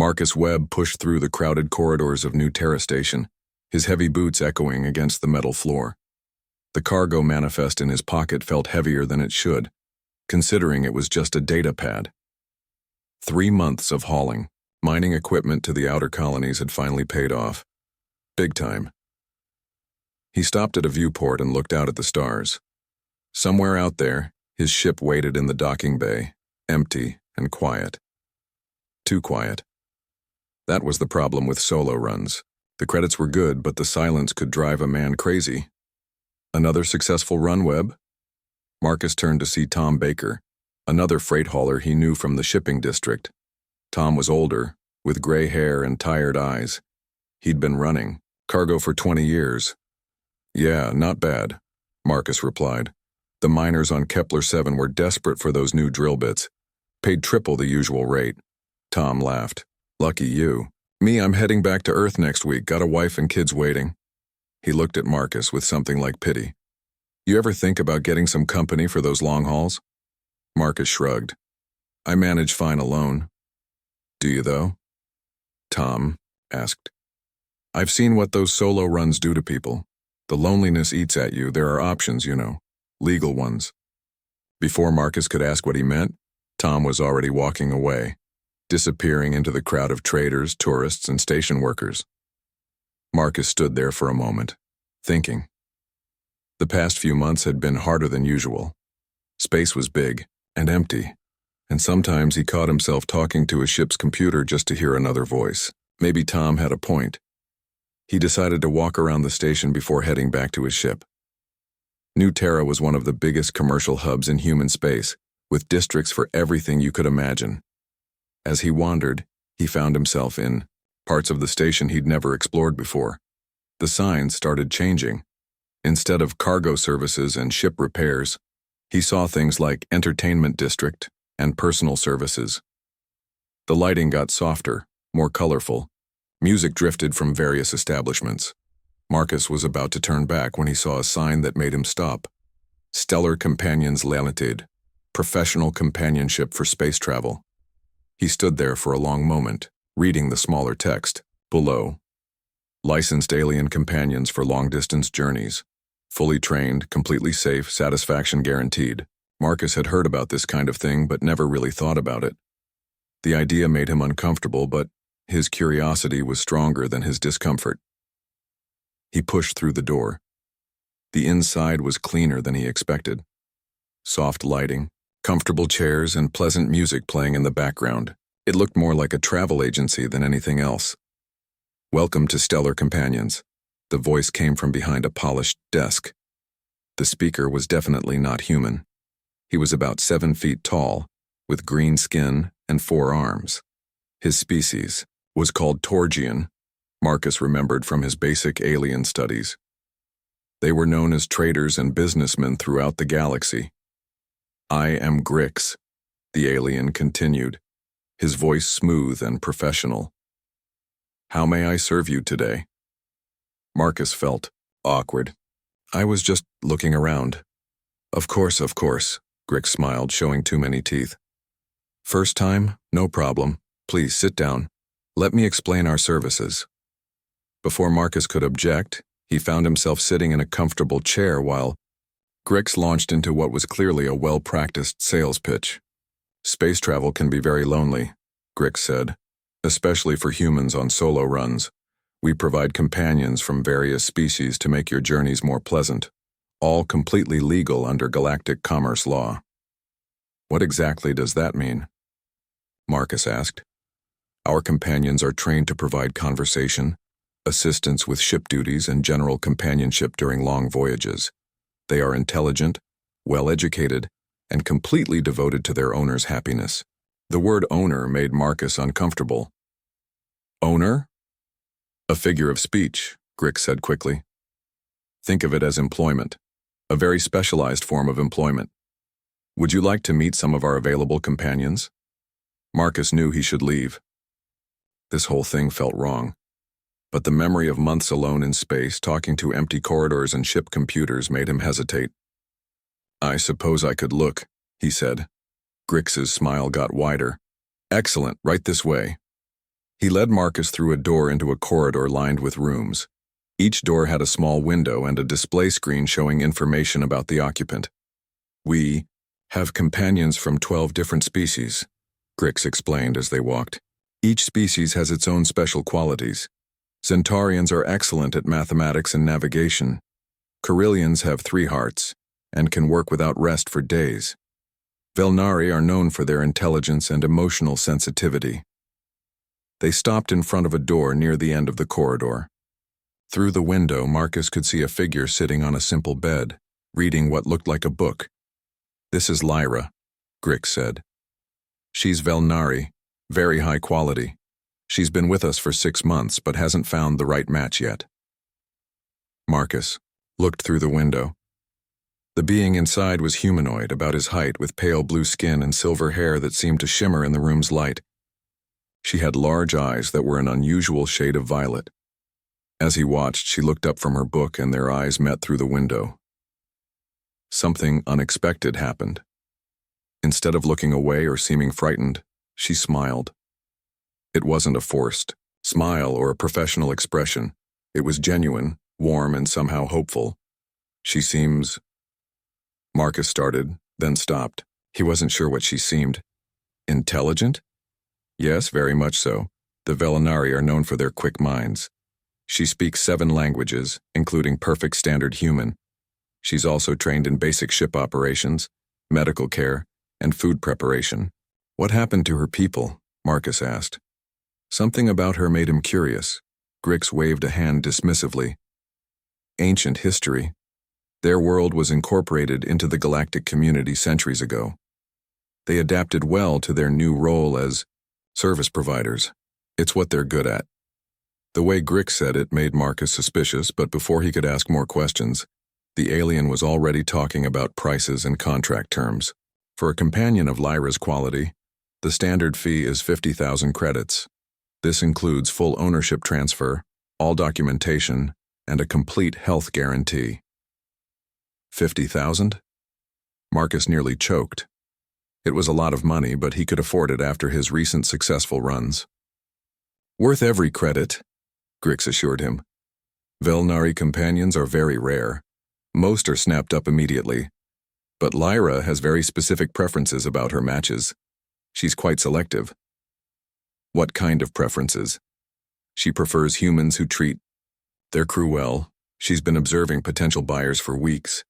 Marcus Webb pushed through the crowded corridors of New Terra Station, his heavy boots echoing against the metal floor. The cargo manifest in his pocket felt heavier than it should, considering it was just a data pad. 3 months of hauling, mining equipment to the outer colonies had finally paid off. Big time. He stopped at a viewport and looked out at the stars. Somewhere out there, his ship waited in the docking bay, empty and quiet. Too quiet. That was the problem with solo runs. The credits were good, but the silence could drive a man crazy. Another successful run, Webb? Marcus turned to see Tom Baker, another freight hauler he knew from the shipping district. Tom was older, with gray hair and tired eyes. He'd been running cargo for 20 years. Yeah, not bad, Marcus replied. The miners on Kepler 7 were desperate for those new drill bits. Paid triple the usual rate. Tom laughed. Lucky you. Me, I'm heading back to Earth next week. Got a wife and kids waiting. He looked at Marcus with something like pity. You ever think about getting some company for those long hauls? Marcus shrugged. I manage fine alone. Do you, though? Tom asked. I've seen what those solo runs do to people. The loneliness eats at you. There are options, you know. Legal ones. Before Marcus could ask what he meant, Tom was already walking away, disappearing into the crowd of traders, tourists, and station workers. Marcus stood there for a moment, thinking. The past few months had been harder than usual. Space was big and empty, and sometimes he caught himself talking to his ship's computer just to hear another voice. Maybe Tom had a point. He decided to walk around the station before heading back to his ship. New Terra was one of the biggest commercial hubs in human space, with districts for everything you could imagine. As he wandered, he found himself in parts of the station he'd never explored before. The signs started changing. Instead of cargo services and ship repairs, he saw things like entertainment district and personal services. The lighting got softer, more colorful. Music drifted from various establishments. Marcus was about to turn back when he saw a sign that made him stop. Stellar Companions Limited, professional companionship for space travel. He stood there for a long moment, reading the smaller text. Below, licensed alien companions for long-distance journeys. Fully trained, completely safe, satisfaction guaranteed. Marcus had heard about this kind of thing but never really thought about it. The idea made him uncomfortable, but his curiosity was stronger than his discomfort. He pushed through the door. The inside was cleaner than he expected. Soft lighting, comfortable chairs, and pleasant music playing in the background. It looked more like a travel agency than anything else. Welcome to Stellar Companions. The voice came from behind a polished desk. The speaker was definitely not human. He was about 7 feet tall, with green skin and 4 arms. His species was called Torgian, Marcus remembered from his basic alien studies. They were known as traders and businessmen throughout the galaxy. I am Grix, the alien continued, his voice smooth and professional. How may I serve you today? Marcus felt awkward. I was just looking around. Of course, Grix smiled, showing too many teeth. First time? No problem. Please sit down. Let me explain our services. Before Marcus could object, he found himself sitting in a comfortable chair while Grix launched into what was clearly a well-practiced sales pitch. Space travel can be very lonely, Grix said, especially for humans on solo runs. We provide companions from various species to make your journeys more pleasant, all completely legal under galactic commerce law. What exactly does that mean? Marcus asked. Our companions are trained to provide conversation, assistance with ship duties, and general companionship during long voyages. They are intelligent, well-educated, and completely devoted to their owner's happiness. The word owner made Marcus uncomfortable. Owner? A figure of speech, Grix said quickly. Think of it as employment, a very specialized form of employment. Would you like to meet some of our available companions? Marcus knew he should leave. This whole thing felt wrong. But the memory of months alone in space, talking to empty corridors and ship computers, made him hesitate. I suppose I could look, he said. Grix's smile got wider. Excellent, right this way. He led Marcus through a door into a corridor lined with rooms. Each door had a small window and a display screen showing information about the occupant. "We have companions from 12 different species," Grix explained as they walked. "Each species has its own special qualities. Centaurians are excellent at mathematics and navigation. Carillions have 3 hearts and can work without rest for days. Velnari are known for their intelligence and emotional sensitivity." They stopped in front of a door near the end of the corridor. Through the window, Marcus could see a figure sitting on a simple bed, reading what looked like a book. "This is Lyra," Grix said. "She's Velnari, very high quality. She's been with us for 6 months but hasn't found the right match yet." Marcus looked through the window. The being inside was humanoid, about his height, with pale blue skin and silver hair that seemed to shimmer in the room's light. She had large eyes that were an unusual shade of violet. As he watched, she looked up from her book and their eyes met through the window. Something unexpected happened. Instead of looking away or seeming frightened, she smiled. It wasn't a forced smile or a professional expression. It was genuine, warm, and somehow hopeful. "She seems—" Marcus started, then stopped. He wasn't sure what she seemed. "Intelligent?" "Yes, very much so. The Velinari are known for their quick minds. She speaks 7 languages, including perfect standard human. She's also trained in basic ship operations, medical care, and food preparation." "What happened to her people?" Marcus asked. Something about her made him curious. Grix waved a hand dismissively. "Ancient history. Their world was incorporated into the Galactic community centuries ago. They adapted well to their new role as service providers. It's what they're good at." The way Grix said it made Marcus suspicious, but before he could ask more questions, the alien was already talking about prices and contract terms. "For a companion of Lyra's quality, the standard fee is 50,000 credits. This includes full ownership transfer, all documentation, and a complete health guarantee." 50,000? Marcus nearly choked. It was a lot of money, but he could afford it after his recent successful runs. "Worth every credit," Grix assured him. "Velnari companions are very rare. Most are snapped up immediately. But Lyra has very specific preferences about her matches. She's quite selective." "What kind of preferences?" "She prefers humans who treat their crew well. She's been observing potential buyers for weeks.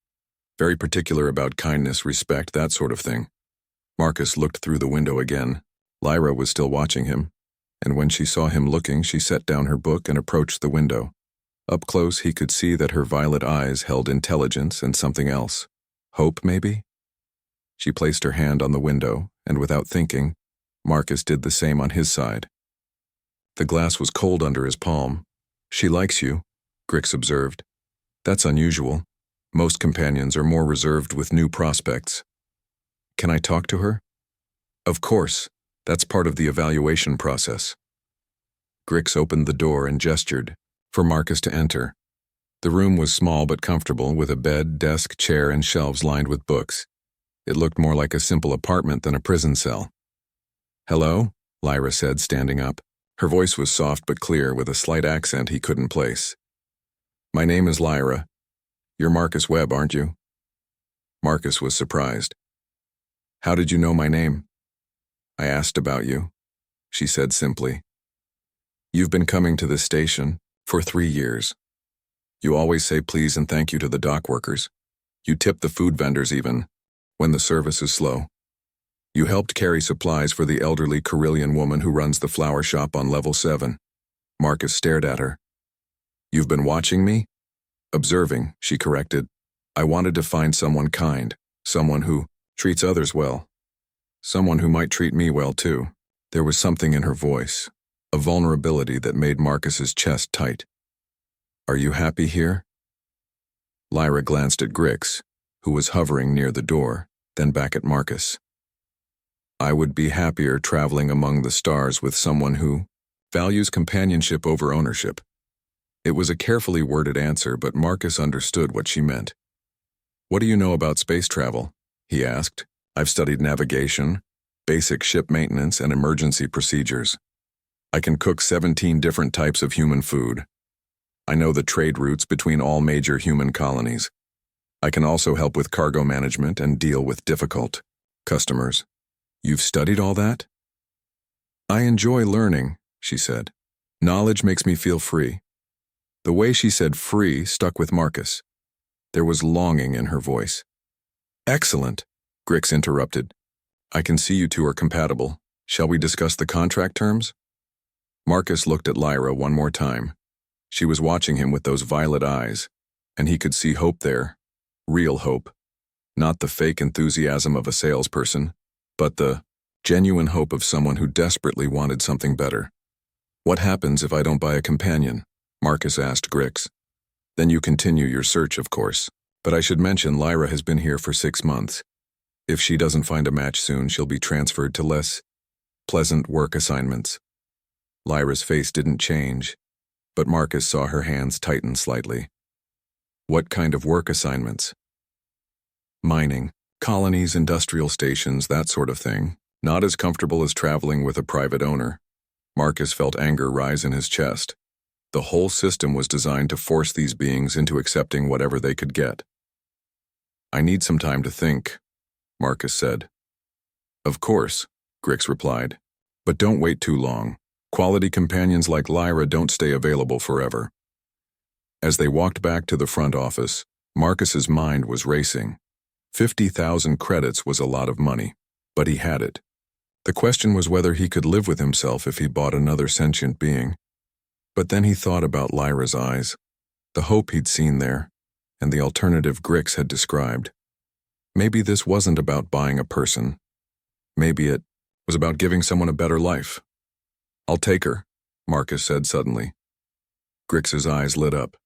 Very particular about kindness, respect, that sort of thing." Marcus looked through the window again. Lyra was still watching him, and when she saw him looking, she set down her book and approached the window. Up close, he could see that her violet eyes held intelligence and something else. Hope, maybe? She placed her hand on the window, and without thinking, Marcus did the same on his side. The glass was cold under his palm. "She likes you," Grix observed. "That's unusual. Most companions are more reserved with new prospects." "Can I talk to her?" "Of course. That's part of the evaluation process." Grix opened the door and gestured for Marcus to enter. The room was small but comfortable, with a bed, desk, chair, and shelves lined with books. It looked more like a simple apartment than a prison cell. "Hello," Lyra said, standing up. Her voice was soft but clear, with a slight accent he couldn't place. "My name is Lyra. You're Marcus Webb, aren't you?" Marcus was surprised. "How did you know my name?" "I asked about you," she said simply. "You've been coming to this station for 3 years. You always say please and thank you to the dock workers. You tip the food vendors even, when the service is slow. You helped carry supplies for the elderly Carillion woman who runs the flower shop on level 7. Marcus stared at her. "You've been watching me?" "Observing," she corrected. "I wanted to find someone kind, someone who treats others well. Someone who might treat me well too." There was something in her voice, a vulnerability that made Marcus's chest tight. "Are you happy here?" Lyra glanced at Grix, who was hovering near the door, then back at Marcus. "I would be happier traveling among the stars with someone who values companionship over ownership." It was a carefully worded answer, but Marcus understood what she meant. "What do you know about space travel?" he asked. "I've studied navigation, basic ship maintenance, and emergency procedures." I can cook 17 different types of human food. I know the trade routes between all major human colonies. I can also help with cargo management and deal with difficult customers. You've studied all that? I enjoy learning, she said. Knowledge makes me feel free. The way she said free stuck with Marcus. There was longing in her voice. Excellent, Grix interrupted. I can see you two are compatible. Shall we discuss the contract terms? Marcus looked at Lyra one more time. She was watching him with those violet eyes, and he could see hope there. Real hope. Not the fake enthusiasm of a salesperson, but the genuine hope of someone who desperately wanted something better. What happens if I don't buy a companion? Marcus asked Grix. Then you continue your search, of course. But I should mention Lyra has been here for 6 months. If she doesn't find a match soon, she'll be transferred to less pleasant work assignments. Lyra's face didn't change, but Marcus saw her hands tighten slightly. What kind of work assignments? Mining, colonies, industrial stations, that sort of thing. Not as comfortable as traveling with a private owner. Marcus felt anger rise in his chest. The whole system was designed to force these beings into accepting whatever they could get. I need some time to think, Marcus said. Of course, Grix replied. But don't wait too long. Quality companions like Lyra don't stay available forever. As they walked back to the front office, Marcus's mind was racing. 50,000 credits was a lot of money, but he had it. The question was whether he could live with himself if he bought another sentient being. But then he thought about Lyra's eyes, the hope he'd seen there, and the alternative Grix had described. Maybe this wasn't about buying a person. Maybe it was about giving someone a better life. I'll take her, Marcus said suddenly. Grix's eyes lit up.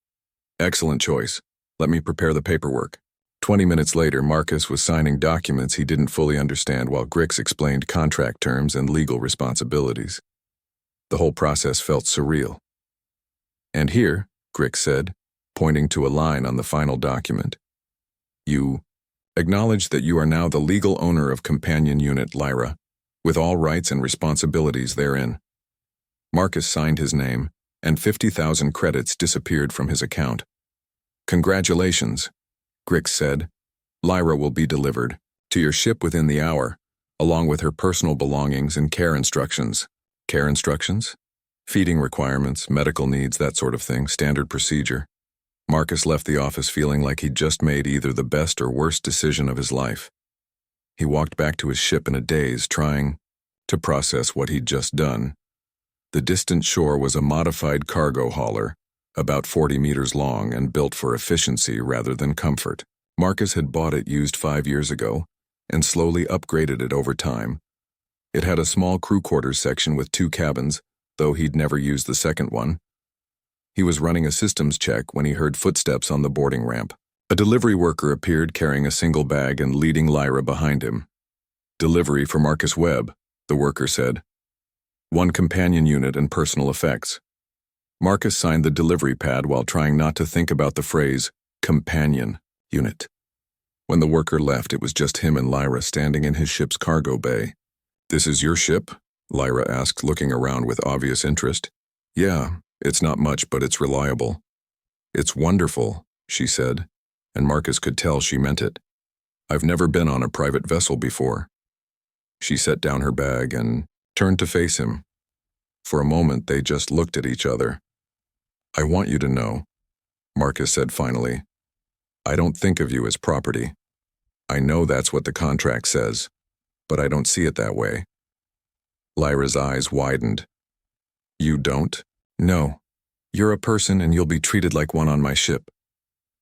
Excellent choice. Let me prepare the paperwork. 20 minutes later, Marcus was signing documents he didn't fully understand while Grix explained contract terms and legal responsibilities. The whole process felt surreal. And here, Grix said, pointing to a line on the final document. You acknowledge that you are now the legal owner of Companion Unit Lyra, with all rights and responsibilities therein. Marcus signed his name, and 50,000 credits disappeared from his account. Congratulations, Grix said. Lyra will be delivered to your ship within the hour, along with her personal belongings and care instructions. Care instructions? Feeding requirements, medical needs, that sort of thing, standard procedure. Marcus left the office feeling like he'd just made either the best or worst decision of his life. He walked back to his ship in a daze, trying to process what he'd just done. The distant shore was a modified cargo hauler, about 40 meters long and built for efficiency rather than comfort. Marcus had bought it used 5 years ago and slowly upgraded it over time. It had a small crew quarters section with 2 cabins, though he'd never used the second one. He was running a systems check when he heard footsteps on the boarding ramp. A delivery worker appeared carrying a single bag and leading Lyra behind him. Delivery for Marcus Webb, the worker said. 1 companion unit and personal effects. Marcus signed the delivery pad while trying not to think about the phrase, companion unit. When the worker left, it was just him and Lyra standing in his ship's cargo bay. This is your ship? Lyra asked, looking around with obvious interest. Yeah, it's not much, but it's reliable. It's wonderful, she said, and Marcus could tell she meant it. I've never been on a private vessel before. She set down her bag and turned to face him. For a moment, they just looked at each other. I want you to know, Marcus said finally. I don't think of you as property. I know that's what the contract says, but I don't see it that way. Lyra's eyes widened. You don't? No. You're a person and you'll be treated like one on my ship.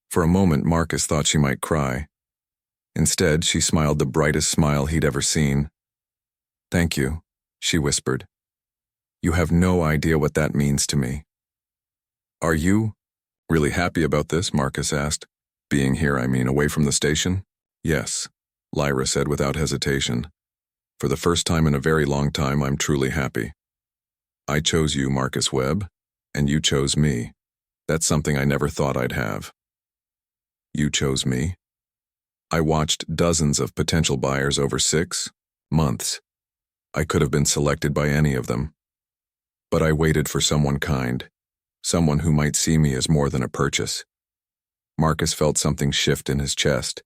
For a moment, Marcus thought she might cry. Instead, she smiled the brightest smile he'd ever seen. Thank you, she whispered. You have no idea what that means to me. Are you really happy about this? Marcus asked. Being here, I mean, away from the station? Yes, Lyra said without hesitation. For the first time in a very long time, I'm truly happy. I chose you, Marcus Webb, and you chose me. That's something I never thought I'd have. You chose me? I watched dozens of potential buyers over 6 months. I could have been selected by any of them. But I waited for someone kind, someone who might see me as more than a purchase. Marcus felt something shift in his chest.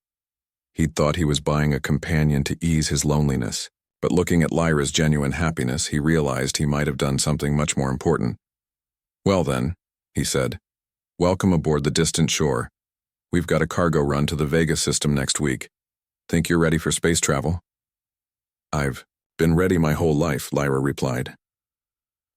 He'd thought he was buying a companion to ease his loneliness, but looking at Lyra's genuine happiness, he realized he might have done something much more important. "Well then," he said, "welcome aboard the distant shore. We've got a cargo run to the Vega system next week. Think you're ready for space travel?" "I've been ready my whole life," Lyra replied.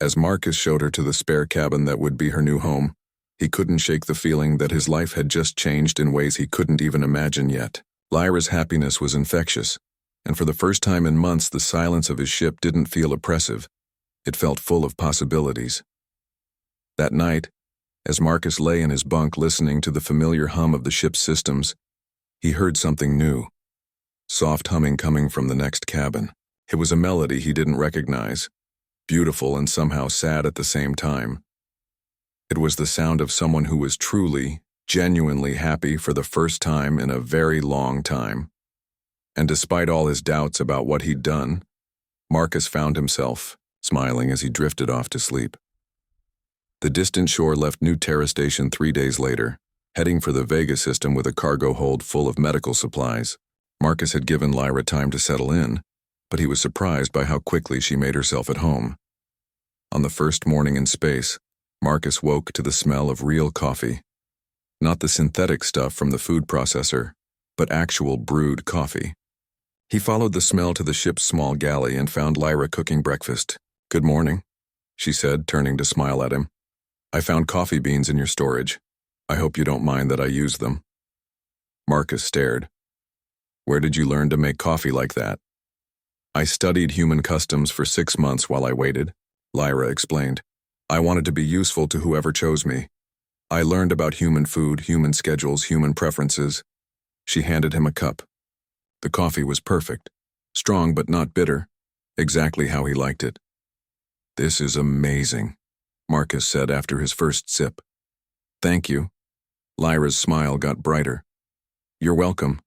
As Marcus showed her to the spare cabin that would be her new home, he couldn't shake the feeling that his life had just changed in ways he couldn't even imagine yet. Lyra's happiness was infectious, and for the first time in months the silence of his ship didn't feel oppressive. It felt full of possibilities. That night, as Marcus lay in his bunk listening to the familiar hum of the ship's systems, he heard something new. Soft humming coming from the next cabin. It was a melody he didn't recognize, beautiful and somehow sad at the same time. It was the sound of someone who was truly, genuinely happy for the first time in a very long time. And despite all his doubts about what he'd done, Marcus found himself smiling as he drifted off to sleep. The distant shore left New Terra Station 3 days later, heading for the Vega system with a cargo hold full of medical supplies. Marcus had given Lyra time to settle in, but he was surprised by how quickly she made herself at home. On the first morning in space, Marcus woke to the smell of real coffee. Not the synthetic stuff from the food processor, but actual brewed coffee. He followed the smell to the ship's small galley and found Lyra cooking breakfast. "Good morning," she said, turning to smile at him. "I found coffee beans in your storage. I hope you don't mind that I used them." Marcus stared. "Where did you learn to make coffee like that?" "I studied human customs for 6 months while I waited," Lyra explained. "I wanted to be useful to whoever chose me. I learned about human food, human schedules, human preferences." She handed him a cup. The coffee was perfect, strong but not bitter, exactly how he liked it. "This is amazing," Marcus said after his first sip. "Thank you." Lyra's smile got brighter. "You're welcome.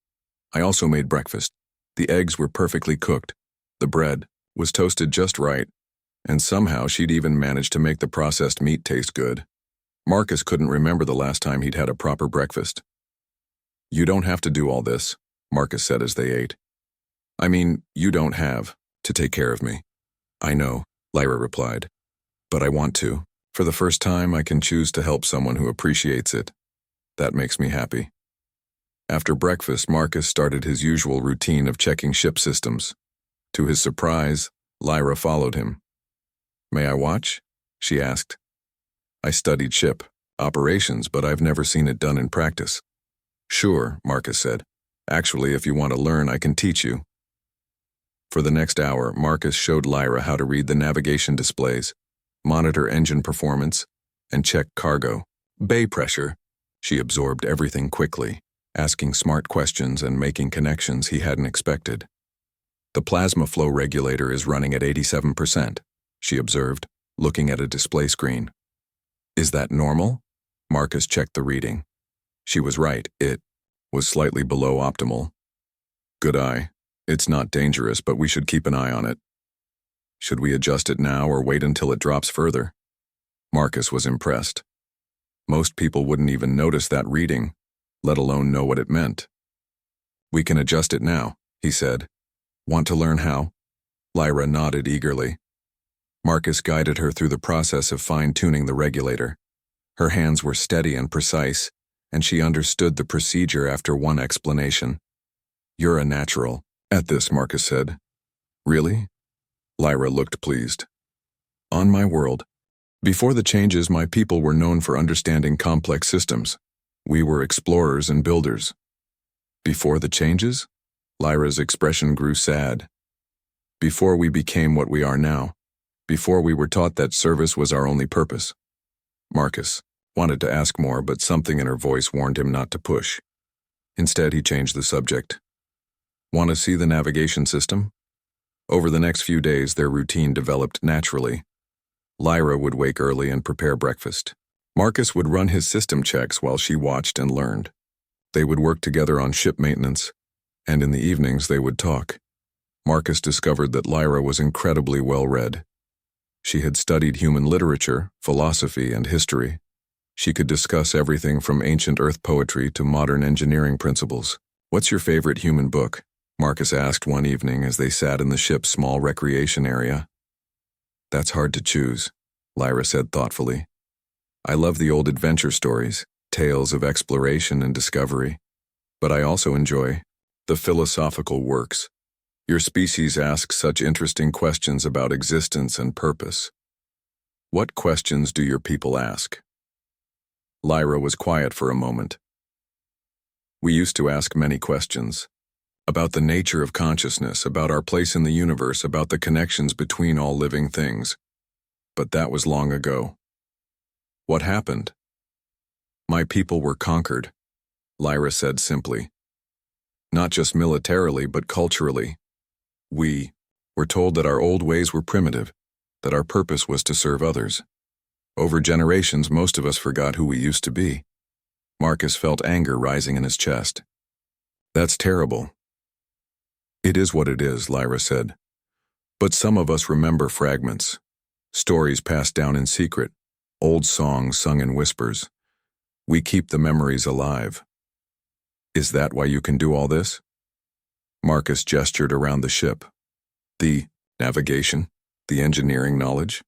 I also made breakfast. The eggs were perfectly cooked. The bread was toasted just right, and somehow she'd even managed to make the processed meat taste good." Marcus couldn't remember the last time he'd had a proper breakfast. "You don't have to do all this," Marcus said as they ate. "I mean, you don't have to take care of me." "I know," Lyra replied. "But I want to. For the first time, I can choose to help someone who appreciates it. That makes me happy." After breakfast, Marcus started his usual routine of checking ship systems. To his surprise, Lyra followed him. "May I watch?" she asked. "I studied ship operations, but I've never seen it done in practice." "Sure," Marcus said. "Actually, if you want to learn, I can teach you." For the next hour, Marcus showed Lyra how to read the navigation displays, monitor engine performance, and check cargo bay pressure. She absorbed everything quickly, asking smart questions and making connections he hadn't expected. "The plasma flow regulator is running at 87%, she observed, looking at a display screen. "Is that normal?" Marcus checked the reading. She was right, it was slightly below optimal. "Good eye. It's not dangerous, but we should keep an eye on it." "Should we adjust it now or wait until it drops further?" Marcus was impressed. Most people wouldn't even notice that reading, let alone know what it meant. "We can adjust it now," he said. "Want to learn how?" Lyra nodded eagerly. Marcus guided her through the process of fine-tuning the regulator. Her hands were steady and precise, and she understood the procedure after one explanation. "You're a natural." At this, Marcus said. "Really?" Lyra looked pleased. "On my world. Before the changes, my people were known for understanding complex systems. We were explorers and builders." "Before the changes?" Lyra's expression grew sad. "Before we became what we are now. Before we were taught that service was our only purpose." Marcus wanted to ask more, but something in her voice warned him not to push. Instead, he changed the subject. "Want to see the navigation system?" Over the next few days, their routine developed naturally. Lyra would wake early and prepare breakfast. Marcus would run his system checks while she watched and learned. They would work together on ship maintenance, and in the evenings they would talk. Marcus discovered that Lyra was incredibly well-read. She had studied human literature, philosophy, and history. She could discuss everything from ancient Earth poetry to modern engineering principles. "What's your favorite human book?" Marcus asked one evening as they sat in the ship's small recreation area. "That's hard to choose," Lyra said thoughtfully. "I love the old adventure stories, tales of exploration and discovery. But I also enjoy the philosophical works. Your species asks such interesting questions about existence and purpose." "What questions do your people ask?" Lyra was quiet for a moment. "We used to ask many questions. About the nature of consciousness, about our place in the universe, about the connections between all living things. But that was long ago." "What happened?" "My people were conquered," Lyra said simply. "Not just militarily, but culturally. We were told that our old ways were primitive, that our purpose was to serve others. Over generations, most of us forgot who we used to be." Marcus felt anger rising in his chest. "That's terrible." "It is what it is," Lyra said. "But some of us remember fragments. Stories passed down in secret, old songs sung in whispers. We keep the memories alive." "Is that why you can do all this?" Marcus gestured around the ship. "The navigation, the engineering knowledge?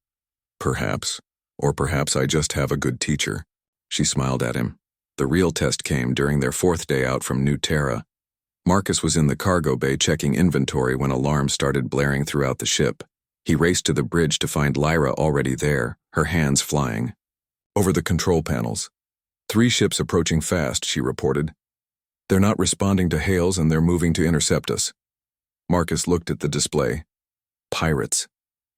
Perhaps. Or perhaps I just have a good teacher." She smiled at him. The real test came during their 4th day out from New Terra. Marcus was in the cargo bay checking inventory when alarms started blaring throughout the ship. He raced to the bridge to find Lyra already there, her hands flying. "Over the control panels. 3 ships approaching fast," she reported. "They're not responding to hails and they're moving to intercept us." Marcus looked at the display. Pirates.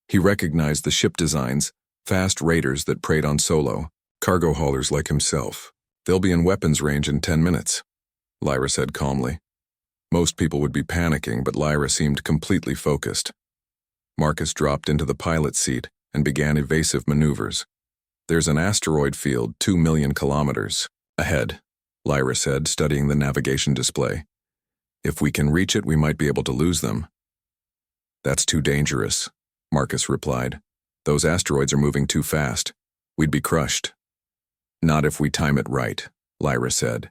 He recognized the ship designs, fast raiders that preyed on Solo, cargo haulers like himself. "They'll be in weapons range in 10 minutes, Lyra said calmly. Most people would be panicking, but Lyra seemed completely focused. Marcus dropped into the pilot's seat and began evasive maneuvers. "There's an asteroid field 2 million kilometers ahead," Lyra said, studying the navigation display. "If we can reach it, we might be able to lose them." "That's too dangerous," Marcus replied. "Those asteroids are moving too fast. We'd be crushed." "Not if we time it right," Lyra said.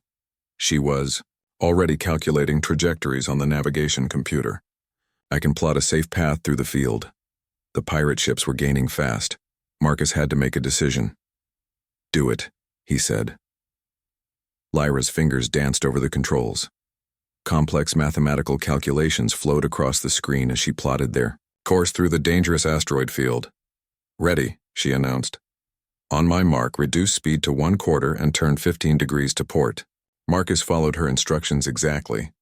She was already calculating trajectories on the navigation computer. "I can plot a safe path through the field." The pirate ships were gaining fast. Marcus had to make a decision. "Do it," he said. Lyra's fingers danced over the controls. Complex mathematical calculations flowed across the screen as she plotted their course through the dangerous asteroid field. "Ready," she announced. "On my mark, reduce speed to 1/4 and turn 15 degrees to port." Marcus followed her instructions exactly.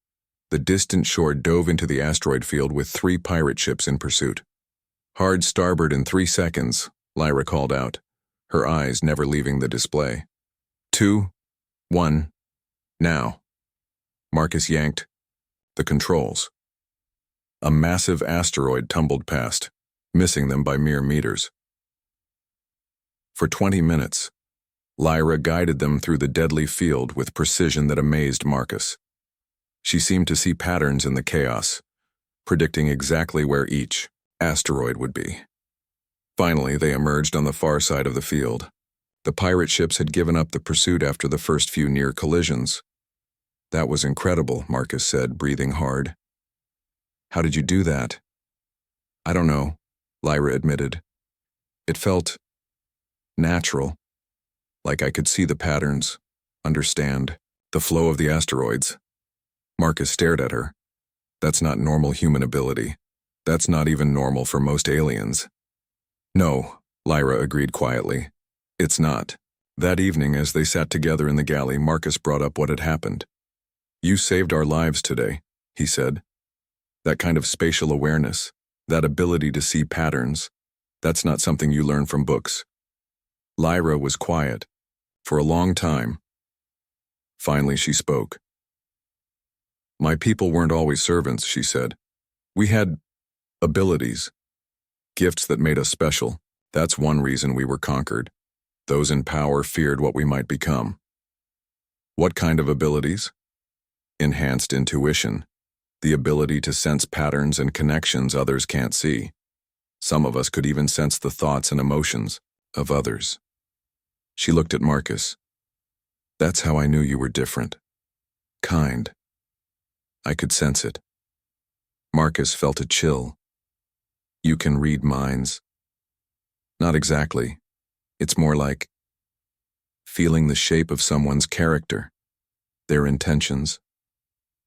The distant shore dove into the asteroid field with 3 pirate ships in pursuit. "Hard starboard in 3 seconds, Lyra called out, her eyes never leaving the display. 2, 1, now." Marcus yanked the controls. A massive asteroid tumbled past, missing them by mere meters. For 20 minutes, Lyra guided them through the deadly field with precision that amazed Marcus. She seemed to see patterns in the chaos, predicting exactly where each asteroid would be. Finally, they emerged on the far side of the field. The pirate ships had given up the pursuit after the first few near collisions. "That was incredible," Marcus said, breathing hard. "How did you do that?" "I don't know," Lyra admitted. "It felt natural, like I could see the patterns, understand the flow of the asteroids." Marcus stared at her. "That's not normal human ability. That's not even normal for most aliens." "No," Lyra agreed quietly. "It's not." That evening, as they sat together in the galley, Marcus brought up what had happened. "You saved our lives today," he said. "That kind of spatial awareness, that ability to see patterns, that's not something you learn from books." Lyra was quiet for a long time. Finally, she spoke. "My people weren't always servants," she said. "We had abilities, gifts that made us special. That's one reason we were conquered. Those in power feared what we might become." "What kind of abilities?" "Enhanced intuition, the ability to sense patterns and connections others can't see." Some of us could even sense the thoughts and emotions of others. She looked at Marcus. That's how I knew you were different. Kind. I could sense it. Marcus felt a chill. You can read minds. Not exactly. It's more like feeling the shape of someone's character, their intentions,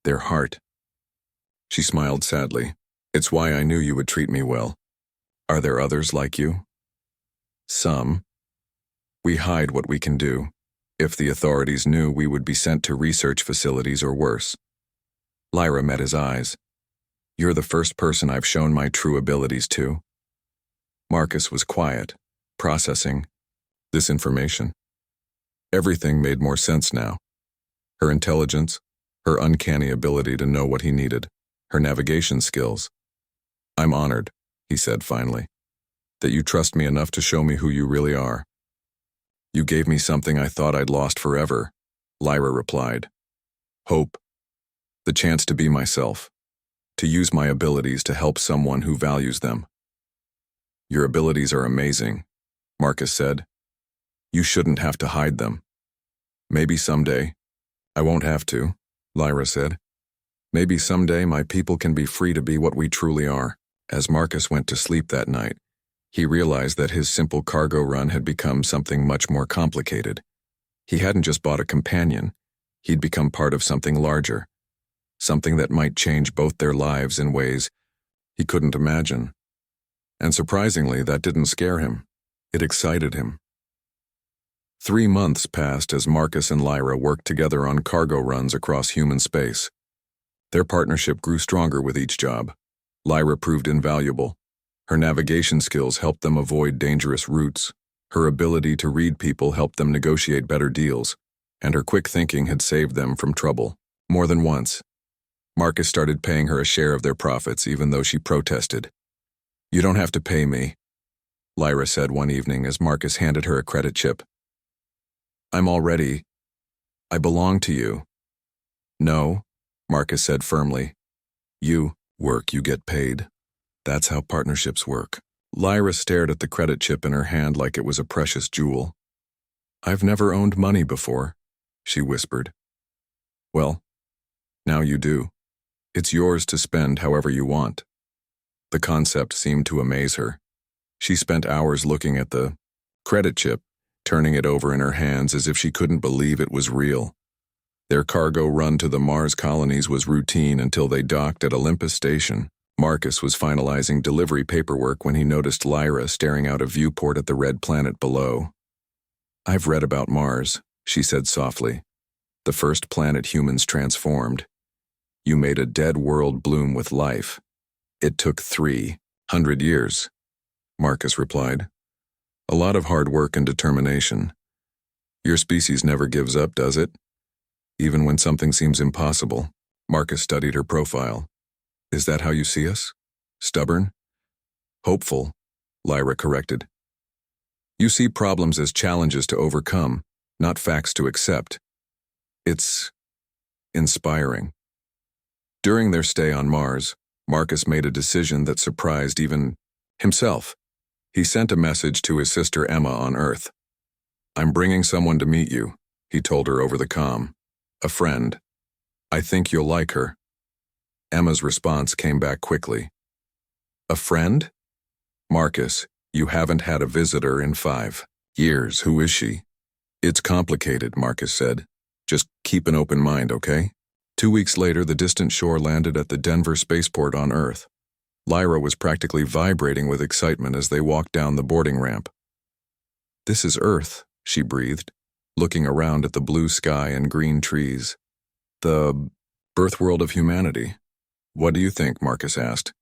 their heart. She smiled sadly. It's why I knew you would treat me well. Are there others like you? Some. We hide what we can do. If the authorities knew, we would be sent to research facilities or worse. Lyra met his eyes. You're the first person I've shown my true abilities to. Marcus was quiet, processing this information. Everything made more sense now. Her intelligence, her uncanny ability to know what he needed, her navigation skills. I'm honored, he said finally, that you trust me enough to show me who you really are. You gave me something I thought I'd lost forever, Lyra replied. Hope. The chance to be myself. To use my abilities to help someone who values them. Your abilities are amazing, Marcus said. You shouldn't have to hide them. Maybe someday. I won't have to, Lyra said. Maybe someday my people can be free to be what we truly are. As Marcus went to sleep that night, he realized that his simple cargo run had become something much more complicated. He hadn't just bought a companion, he'd become part of something larger, something that might change both their lives in ways he couldn't imagine. And surprisingly, that didn't scare him. It excited him. 3 months passed as Marcus and Lyra worked together on cargo runs across human space. Their partnership grew stronger with each job. Lyra proved invaluable. Her navigation skills helped them avoid dangerous routes. Her ability to read people helped them negotiate better deals, and her quick thinking had saved them from trouble. More than once, Marcus started paying her a share of their profits even though she protested. You don't have to pay me, Lyra said one evening as Marcus handed her a credit chip. I belong to you. No, Marcus said firmly. You work, you get paid. That's how partnerships work. Lyra stared at the credit chip in her hand like it was a precious jewel. I've never owned money before, she whispered. Well, now you do. It's yours to spend however you want. The concept seemed to amaze her. She spent hours looking at the credit chip, turning it over in her hands as if she couldn't believe it was real. Their cargo run to the Mars colonies was routine until they docked at Olympus Station. Marcus was finalizing delivery paperwork when he noticed Lyra staring out a viewport at the red planet below. I've read about Mars, she said softly. The first planet humans transformed. You made a dead world bloom with life. It took 300 years, Marcus replied. A lot of hard work and determination. Your species never gives up, does it? Even when something seems impossible. Marcus studied her profile. Is that how you see us? Stubborn? Hopeful, Lyra corrected. You see problems as challenges to overcome, not facts to accept. It's inspiring. During their stay on Mars, Marcus made a decision that surprised even himself. He sent a message to his sister Emma on Earth. I'm bringing someone to meet you, he told her over the comm. A friend. I think you'll like her. Emma's response came back quickly. A friend? Marcus, you haven't had a visitor in 5 years. Who is she? It's complicated, Marcus said. Just keep an open mind, okay? 2 weeks later, the distant shore landed at the Denver spaceport on Earth. Lyra was practically vibrating with excitement as they walked down the boarding ramp. This is Earth, she breathed, looking around at the blue sky and green trees. The birth world of humanity. What do you think? Marcus asked.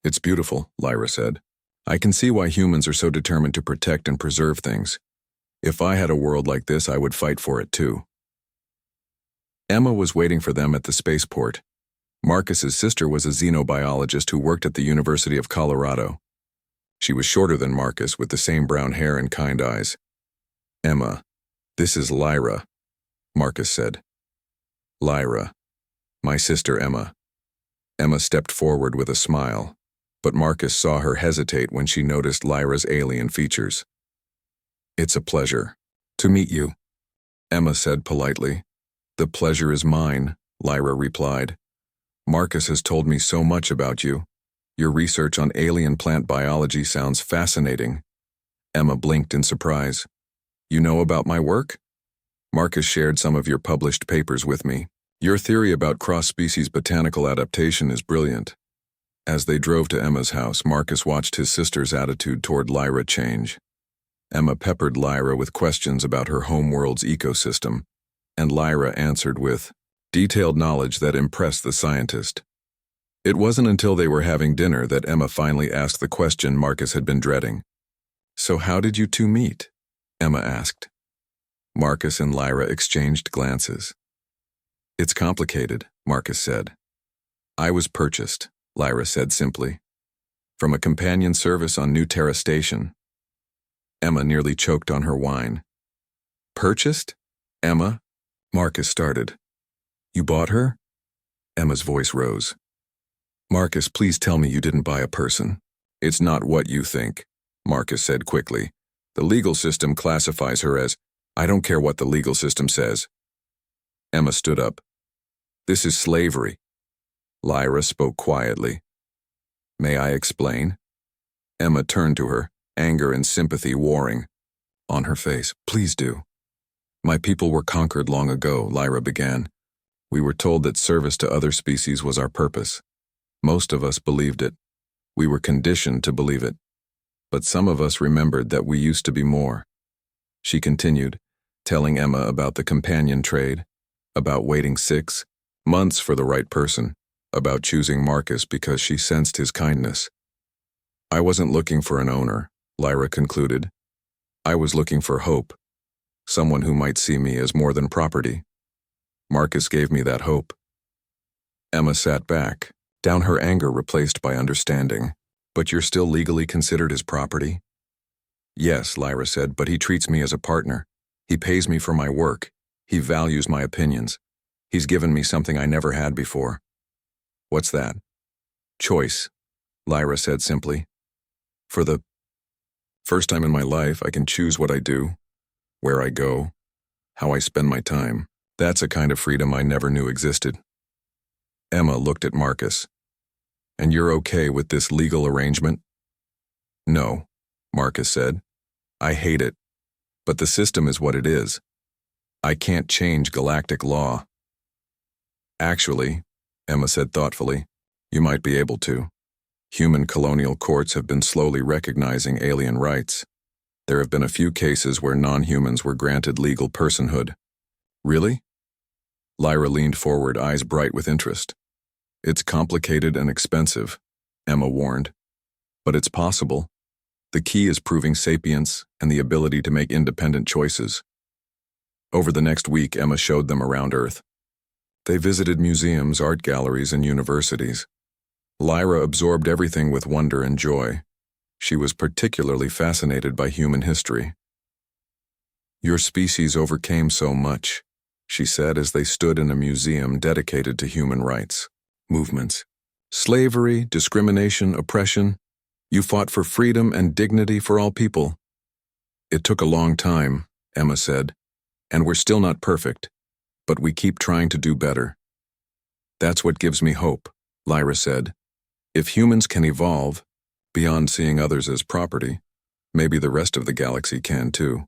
It's beautiful, Lyra said. I can see why humans are so determined to protect and preserve things. If I had a world like this, I would fight for it too. Emma was waiting for them at the spaceport. Marcus's sister was a xenobiologist who worked at the University of Colorado. She was shorter than Marcus, with the same brown hair and kind eyes. Emma, this is Lyra, Marcus said. Lyra, my sister Emma. Emma stepped forward with a smile. but Marcus saw her hesitate when she noticed Lyra's alien features. "It's a pleasure to meet you," Emma said politely. "The pleasure is mine," Lyra replied. "Marcus has told me so much about you. Your research on alien plant biology sounds fascinating." Emma blinked in surprise. "You know about my work?" "Marcus shared some of your published papers with me. Your theory about cross-species botanical adaptation is brilliant." As they drove to Emma's house, Marcus watched his sister's attitude toward Lyra change. Emma peppered Lyra with questions about her homeworld's ecosystem, and Lyra answered with detailed knowledge that impressed the scientist. It wasn't until they were having dinner that Emma finally asked the question Marcus had been dreading. "So how did you two meet?" Emma asked. Marcus and Lyra exchanged glances. "It's complicated," Marcus said. "I was purchased," Lyra said simply, "from a companion service on New Terra Station." Emma nearly choked on her wine. "Purchased? Emma?" Marcus started. "You bought her?" Emma's voice rose. "Marcus, please tell me you didn't buy a person." "It's not what you think," Marcus said quickly. "The legal system classifies her as, I don't care what the legal system says." Emma stood up. "This is slavery." Lyra spoke quietly. "May I explain?" Emma turned to her, anger and sympathy warring on her face. "Please do." "My people were conquered long ago," Lyra began. "We were told that service to other species was our purpose. Most of us believed it. We were conditioned to believe it. But some of us remembered that we used to be more." She continued, telling Emma about the companion trade, about waiting 6 months for the right person, about choosing Marcus because she sensed his kindness. "I wasn't looking for an owner," Lyra concluded. "I was looking for hope, someone who might see me as more than property. Marcus gave me that hope." Emma sat back, down her anger replaced by understanding. "But you're still legally considered his property?" "Yes," Lyra said, "but he treats me as a partner. He pays me for my work. He values my opinions. He's given me something I never had before." "What's that?" "Choice," Lyra said simply. "For the first time in my life, I can choose what I do, where I go, how I spend my time. That's a kind of freedom I never knew existed." Emma looked at Marcus. "And you're okay with this legal arrangement?" "No," Marcus said. "I hate it. But the system is what it is. I can't change galactic law." "Actually," Emma said thoughtfully, "you might be able to. Human colonial courts have been slowly recognizing alien rights. There have been a few cases where non-humans were granted legal personhood." "Really?" Lyra leaned forward, eyes bright with interest. "It's complicated and expensive," Emma warned. "But it's possible. The key is proving sapience and the ability to make independent choices." Over the next week, Emma showed them around Earth. They visited museums, art galleries, and universities. Lyra absorbed everything with wonder and joy. She was particularly fascinated by human history. "Your species overcame so much," she said as they stood in a museum dedicated to human rights movements. "Slavery, discrimination, oppression. You fought for freedom and dignity for all people." "It took a long time," Emma said, "and we're still not perfect, but we keep trying to do better." "That's what gives me hope," Lyra said. "If humans can evolve, beyond seeing others as property, maybe the rest of the galaxy can too."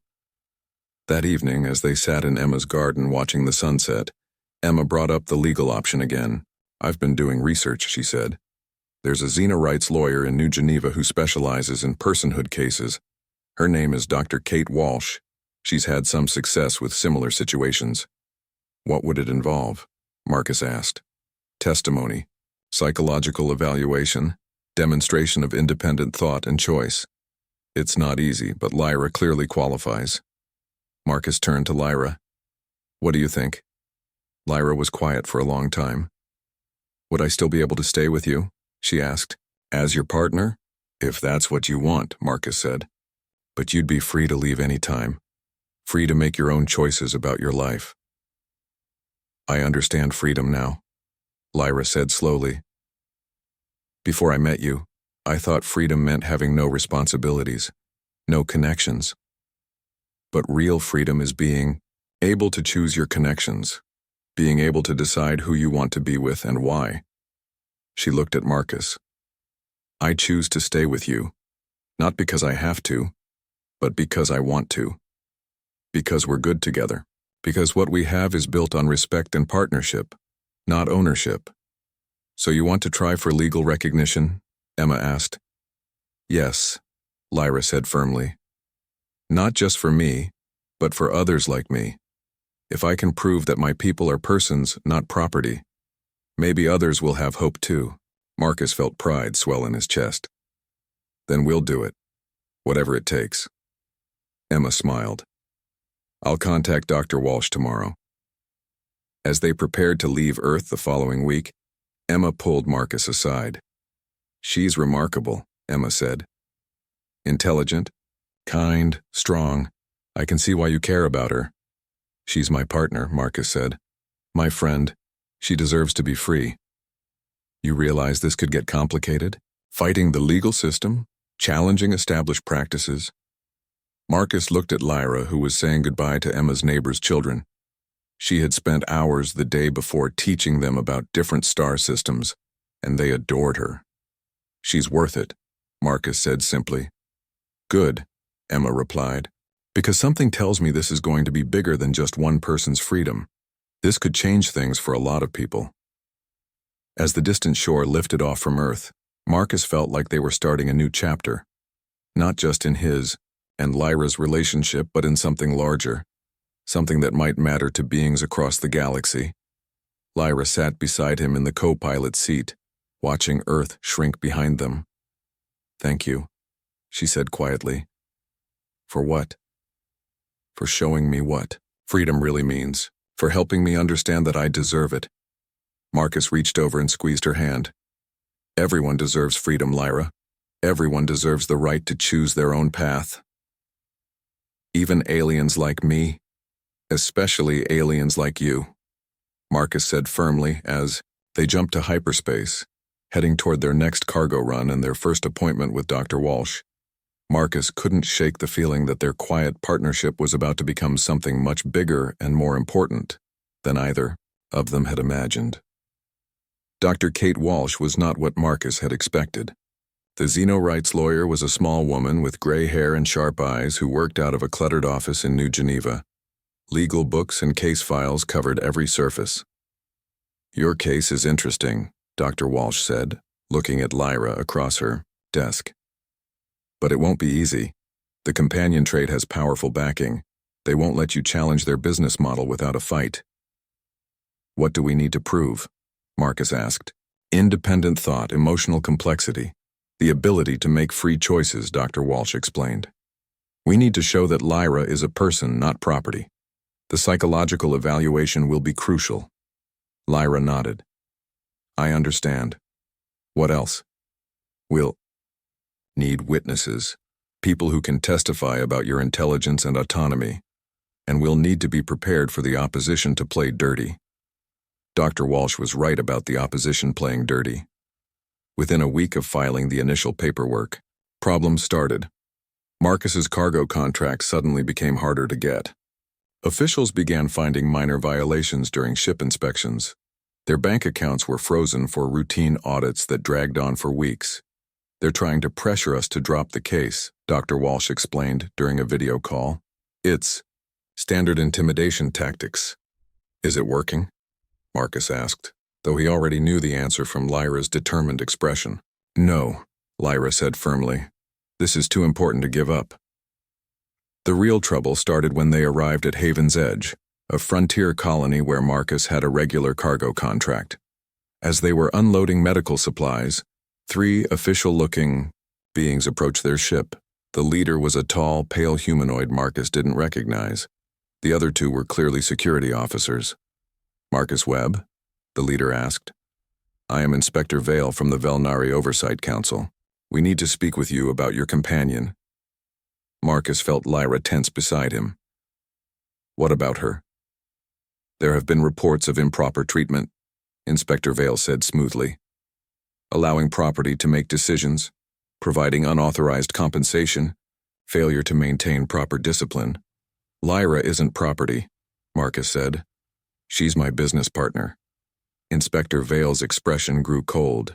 That evening, as they sat in Emma's garden watching the sunset, Emma brought up the legal option again. "I've been doing research," she said. "There's a Xena rights lawyer in New Geneva who specializes in personhood cases. Her name is Dr. Kate Walsh. She's had some success with similar situations." "What would it involve?" Marcus asked. "Testimony, psychological evaluation, demonstration of independent thought and choice. It's not easy, but Lyra clearly qualifies." Marcus turned to Lyra. "What do you think?" Lyra was quiet for a long time. "Would I still be able to stay with you?" she asked. "As your partner?" "If that's what you want," Marcus said. "But you'd be free to leave any time. Free to make your own choices about your life." "I understand freedom now," Lyra said slowly. "Before I met you, I thought freedom meant having no responsibilities, no connections. But real freedom is being able to choose your connections, being able to decide who you want to be with and why. She looked at Marcus. I choose to stay with you, not because I have to, but because I want to. Because we're good together. Because what we have is built on respect and partnership, not ownership. So you want to try for legal recognition? Emma asked. Yes, Lyra said firmly. Not just for me, but for others like me. If I can prove that my people are persons, not property, maybe others will have hope too. Marcus felt pride swell in his chest. Then we'll do it, whatever it takes. Emma smiled. I'll contact Dr. Walsh tomorrow. As they prepared to leave Earth the following week, Emma pulled Marcus aside. She's remarkable, Emma said. Intelligent, kind, strong. I can see why you care about her. She's my partner, Marcus said. My friend. She deserves to be free. You realize this could get complicated? Fighting the legal system? Challenging established practices? Marcus looked at Lyra, who was saying goodbye to Emma's neighbor's children. She had spent hours the day before teaching them about different star systems, and they adored her. She's worth it, Marcus said simply. Good, Emma replied, because something tells me this is going to be bigger than just one person's freedom. This could change things for a lot of people. As the distant shore lifted off from Earth, Marcus felt like they were starting a new chapter, not just in his and Lyra's relationship, but in something larger, something that might matter to beings across the galaxy. Lyra sat beside him in the co-pilot seat, watching Earth shrink behind them. Thank you, she said quietly. For what? For showing me what freedom really means, for helping me understand that I deserve it. Marcus reached over and squeezed her hand. Everyone deserves freedom, Lyra. Everyone deserves the right to choose their own path. Even aliens like me, especially aliens like you, Marcus said firmly as they jumped to hyperspace, heading toward their next cargo run and their first appointment with Dr. Walsh. Marcus couldn't shake the feeling that their quiet partnership was about to become something much bigger and more important than either of them had imagined. Dr. Kate Walsh was not what Marcus had expected. The xenorights lawyer was a small woman with gray hair and sharp eyes who worked out of a cluttered office in New Geneva. Legal books and case files covered every surface. Your case is interesting, Dr. Walsh said, looking at Lyra across her desk. But it won't be easy. The companion trade has powerful backing. They won't let you challenge their business model without a fight. What do we need to prove? Marcus asked. Independent thought, emotional complexity. The ability to make free choices, Dr. Walsh explained. We need to show that Lyra is a person, not property. The psychological evaluation will be crucial. Lyra nodded. I understand. What else? We'll need witnesses, people who can testify about your intelligence and autonomy, and we'll need to be prepared for the opposition to play dirty. Dr. Walsh was right about the opposition playing dirty. Within a week of filing the initial paperwork, problems started. Marcus's cargo contract suddenly became harder to get. Officials began finding minor violations during ship inspections. Their bank accounts were frozen for routine audits that dragged on for weeks. They're trying to pressure us to drop the case, Dr. Walsh explained during a video call. It's standard intimidation tactics. Is it working? Marcus asked, though he already knew the answer from Lyra's determined expression. No, Lyra said firmly. This is too important to give up. The real trouble started when they arrived at Haven's Edge, a frontier colony where Marcus had a regular cargo contract. As they were unloading medical supplies, 3 official-looking beings approached their ship. The leader was a tall, pale humanoid Marcus didn't recognize. The other 2 were clearly security officers. Marcus Webb? The leader asked. I am Inspector Vale from the Velnari Oversight Council. We need to speak with you about your companion. Marcus felt Lyra tense beside him. What about her? There have been reports of improper treatment, Inspector Vale said smoothly. Allowing property to make decisions, providing unauthorized compensation, failure to maintain proper discipline. Lyra isn't property, Marcus said. She's my business partner. Inspector Vale's expression grew cold.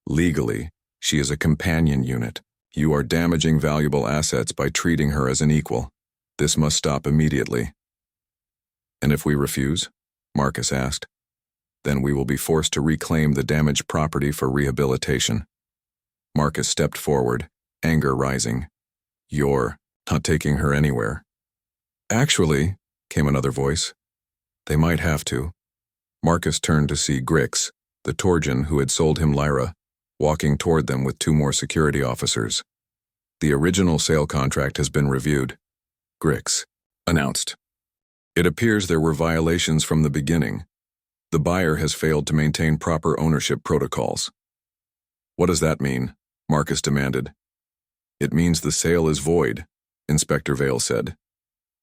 Legally, she is a companion unit. You are damaging valuable assets by treating her as an equal. This must stop immediately. And if we refuse? Marcus asked. Then we will be forced to reclaim the damaged property for rehabilitation. Marcus stepped forward, anger rising. You're not taking her anywhere. Actually, came another voice. They might have to. Marcus turned to see Grix, the Torjan who had sold him Lyra, walking toward them with 2 more security officers. The original sale contract has been reviewed, Grix announced. It appears there were violations from the beginning. The buyer has failed to maintain proper ownership protocols. What does that mean? Marcus demanded. It means the sale is void, Inspector Vale said.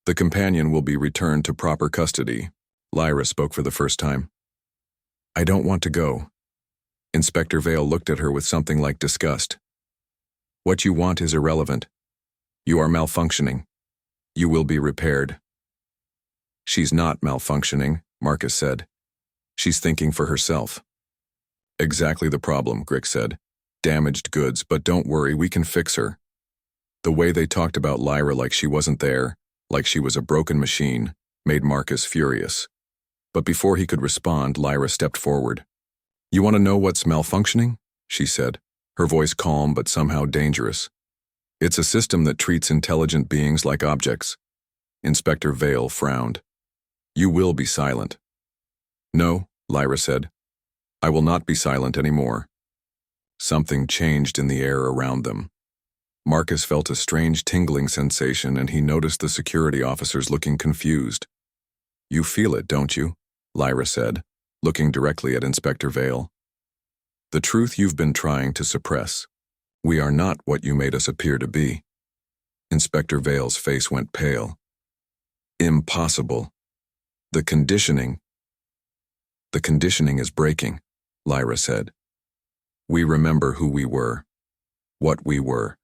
The companion will be returned to proper custody. Lyra spoke for the first time. I don't want to go. Inspector Vale looked at her with something like disgust. What you want is irrelevant. You are malfunctioning. You will be repaired. She's not malfunctioning, Marcus said. She's thinking for herself. Exactly the problem, Grix said. Damaged goods, but don't worry, we can fix her. The way they talked about Lyra like she wasn't there, like she was a broken machine, made Marcus furious. But before he could respond, Lyra stepped forward. You want to know what's malfunctioning? She said, her voice calm but somehow dangerous. It's a system that treats intelligent beings like objects. Inspector Vale frowned. You will be silent. No, Lyra said. I will not be silent anymore. Something changed in the air around them. Marcus felt a strange tingling sensation and he noticed the security officers looking confused. You feel it, don't you? Lyra said, looking directly at Inspector Vale. The truth you've been trying to suppress. We are not what you made us appear to be. Inspector Vale's face went pale. Impossible. The conditioning is breaking, Lyra said. We remember who we were, what we were.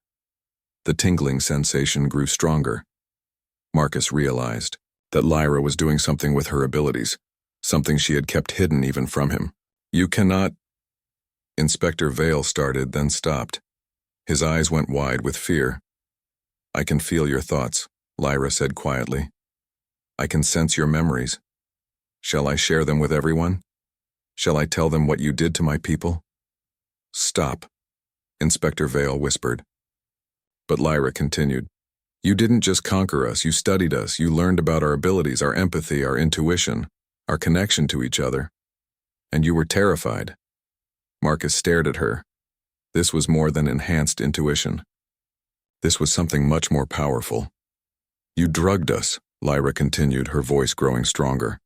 The tingling sensation grew stronger. Marcus realized that Lyra was doing something with her abilities, something she had kept hidden even from him. You cannot... Inspector Vale started, then stopped. His eyes went wide with fear. I can feel your thoughts, Lyra said quietly. I can sense your memories. Shall I share them with everyone? Shall I tell them what you did to my people? Stop, Inspector Vale whispered. But Lyra continued. You didn't just conquer us, you studied us, you learned about our abilities, our empathy, our intuition, our connection to each other. And you were terrified. Marcus stared at her. This was more than enhanced intuition. This was something much more powerful. You drugged us, Lyra continued, her voice growing stronger.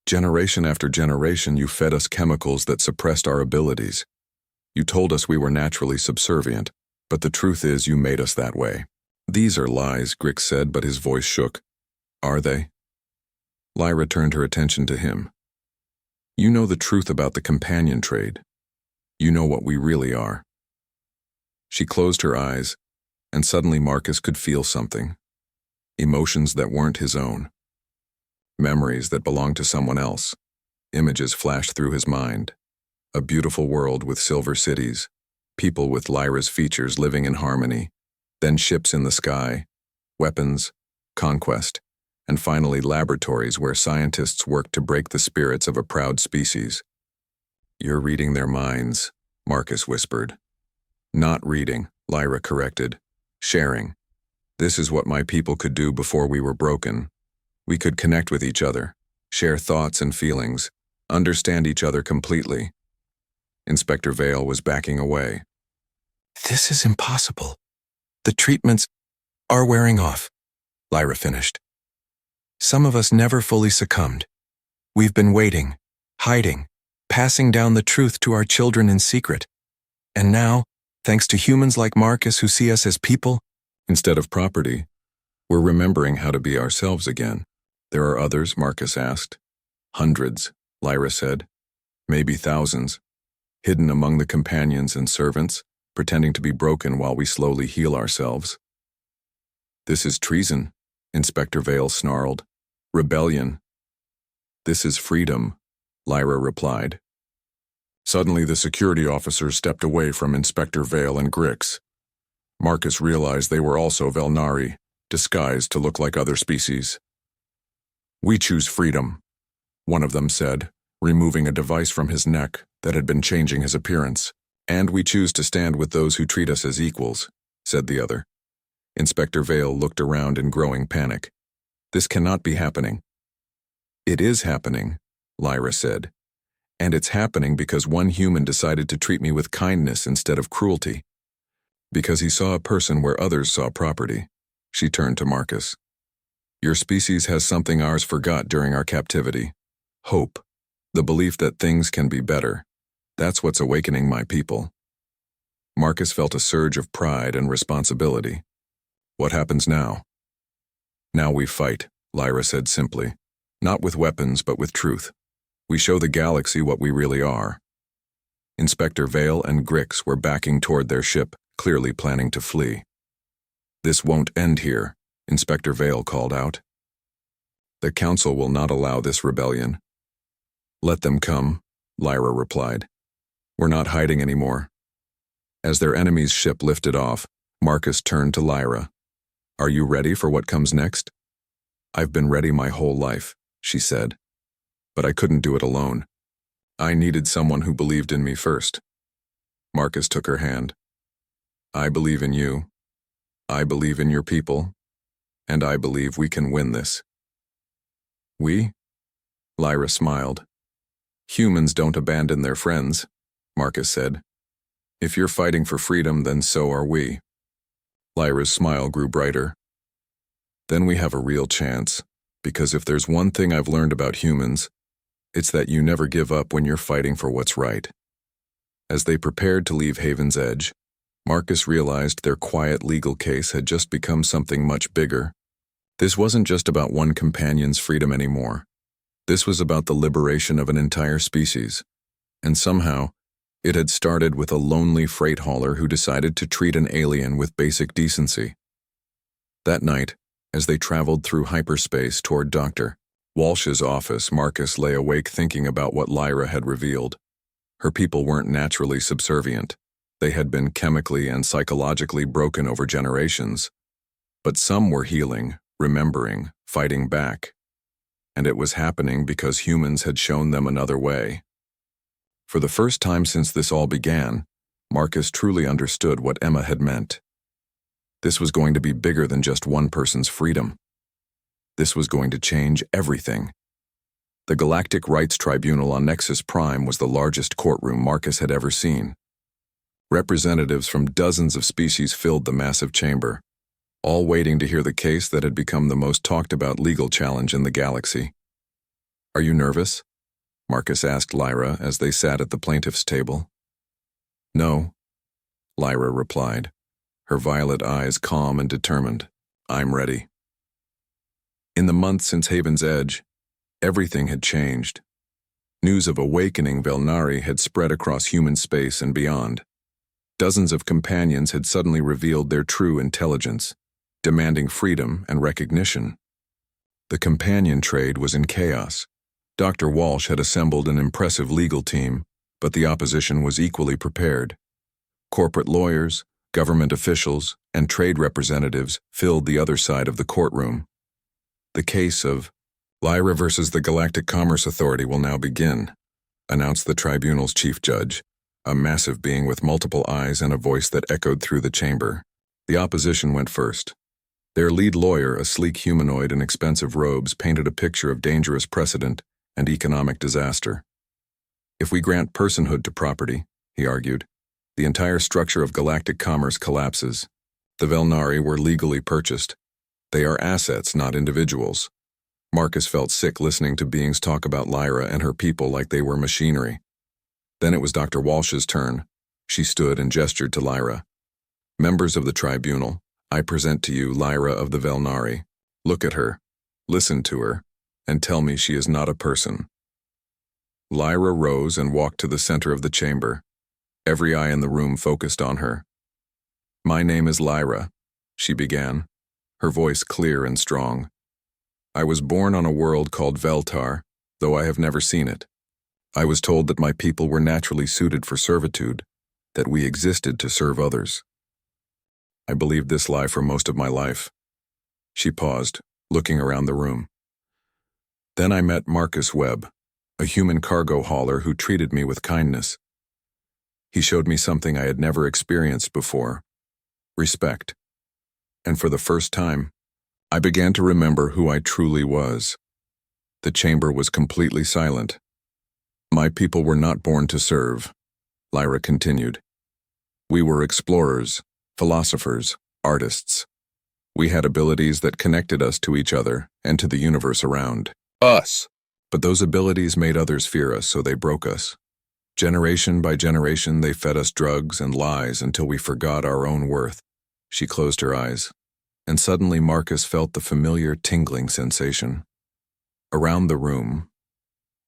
Generation after generation, you fed us chemicals that suppressed our abilities. You told us we were naturally subservient, but the truth is you made us that way. These are lies, Grix said, but his voice shook. Are they? Lyra turned her attention to him. You know the truth about the companion trade. You know what we really are. She closed her eyes, and suddenly Marcus could feel something. Emotions that weren't his own. Memories that belonged to someone else. Images flashed through his mind. A beautiful world with silver cities, people with Lyra's features living in harmony, then ships in the sky, weapons, conquest, and finally laboratories where scientists worked to break the spirits of a proud species. You're reading their minds, Marcus whispered. Not reading, Lyra corrected. Sharing. This is what my people could do before we were broken. We could connect with each other, share thoughts and feelings, understand each other completely. Inspector Vale was backing away. This is impossible. The treatments are wearing off, Lyra finished. Some of us never fully succumbed. We've been waiting, hiding, passing down the truth to our children in secret. And now, thanks to humans like Marcus who see us as people, instead of property, we're remembering how to be ourselves again. There are others, Marcus asked. Hundreds, Lyra said. Maybe thousands. Hidden among the companions and servants, pretending to be broken while we slowly heal ourselves. "This is treason," Inspector Vale snarled. "Rebellion." "This is freedom," Lyra replied. Suddenly the security officers stepped away from Inspector Vale and Grix. Marcus realized they were also Velnari, disguised to look like other species. "We choose freedom," one of them said, removing a device from his neck that had been changing his appearance. "And we choose to stand with those who treat us as equals," said the other. Inspector Vale looked around in growing panic. "This cannot be happening." "It is happening," Lyra said. "And it's happening because one human decided to treat me with kindness instead of cruelty. Because he saw a person where others saw property." She turned to Marcus. "Your species has something ours forgot during our captivity. Hope. The belief that things can be better. That's what's awakening my people." Marcus felt a surge of pride and responsibility. "What happens now?" "Now we fight," Lyra said simply. "Not with weapons, but with truth. We show the galaxy what we really are." Inspector Vale and Grix were backing toward their ship, clearly planning to flee. "This won't end here," Inspector Vale called out. "The Council will not allow this rebellion." "Let them come," Lyra replied. "We're not hiding anymore." As their enemy's ship lifted off, Marcus turned to Lyra. "Are you ready for what comes next?" "I've been ready my whole life," she said. "But I couldn't do it alone. I needed someone who believed in me first." Marcus took her hand. "I believe in you. I believe in your people. And I believe we can win this." "We?" Lyra smiled. "Humans don't abandon their friends," Marcus said. "If you're fighting for freedom, then so are we." Lyra's smile grew brighter. "Then we have a real chance, because if there's one thing I've learned about humans, it's that you never give up when you're fighting for what's right." As they prepared to leave Haven's Edge, Marcus realized their quiet legal case had just become something much bigger. This wasn't just about one companion's freedom anymore. This was about the liberation of an entire species. And somehow, it had started with a lonely freight hauler who decided to treat an alien with basic decency. That night, as they traveled through hyperspace toward Dr. Walsh's office, Marcus lay awake thinking about what Lyra had revealed. Her people weren't naturally subservient. They had been chemically and psychologically broken over generations. But some were healing, remembering, fighting back. And it was happening because humans had shown them another way. For the first time since this all began, Marcus truly understood what Emma had meant. This was going to be bigger than just one person's freedom. This was going to change everything. The Galactic Rights Tribunal on Nexus Prime was the largest courtroom Marcus had ever seen. Representatives from dozens of species filled the massive chamber, all waiting to hear the case that had become the most talked-about legal challenge in the galaxy. "Are you nervous?" Marcus asked Lyra as they sat at the plaintiff's table. "No," Lyra replied, her violet eyes calm and determined. "I'm ready." In the months since Haven's Edge, everything had changed. News of awakening Velnari had spread across human space and beyond. Dozens of companions had suddenly revealed their true intelligence, demanding freedom and recognition. The companion trade was in chaos. Dr. Walsh had assembled an impressive legal team, but the opposition was equally prepared. Corporate lawyers, government officials, and trade representatives filled the other side of the courtroom. "The case of Lyra versus the Galactic Commerce Authority will now begin," announced the tribunal's chief judge, a massive being with multiple eyes and a voice that echoed through the chamber. The opposition went first. Their lead lawyer, a sleek humanoid in expensive robes, painted a picture of dangerous precedent and economic disaster. "If we grant personhood to property," he argued, "the entire structure of galactic commerce collapses. The Velnari were legally purchased. They are assets, not individuals." Marcus felt sick listening to beings talk about Lyra and her people like they were machinery. Then it was Dr. Walsh's turn. She stood and gestured to Lyra. "Members of the tribunal, I present to you Lyra of the Velnari. Look at her, listen to her, and tell me she is not a person." Lyra rose and walked to the center of the chamber. Every eye in the room focused on her. "My name is Lyra," she began, her voice clear and strong. "I was born on a world called Veltar, though I have never seen it. I was told that my people were naturally suited for servitude, that we existed to serve others. I believed this lie for most of my life." She paused, looking around the room. "Then I met Marcus Webb, a human cargo hauler who treated me with kindness. He showed me something I had never experienced before: respect. And for the first time, I began to remember who I truly was." The chamber was completely silent. "My people were not born to serve," Lyra continued. "We were explorers, philosophers, artists. We had abilities that connected us to each other and to the universe around us. But those abilities made others fear us, so they broke us. Generation by generation, they fed us drugs and lies until we forgot our own worth." She closed her eyes, and suddenly Marcus felt the familiar tingling sensation. Around the room,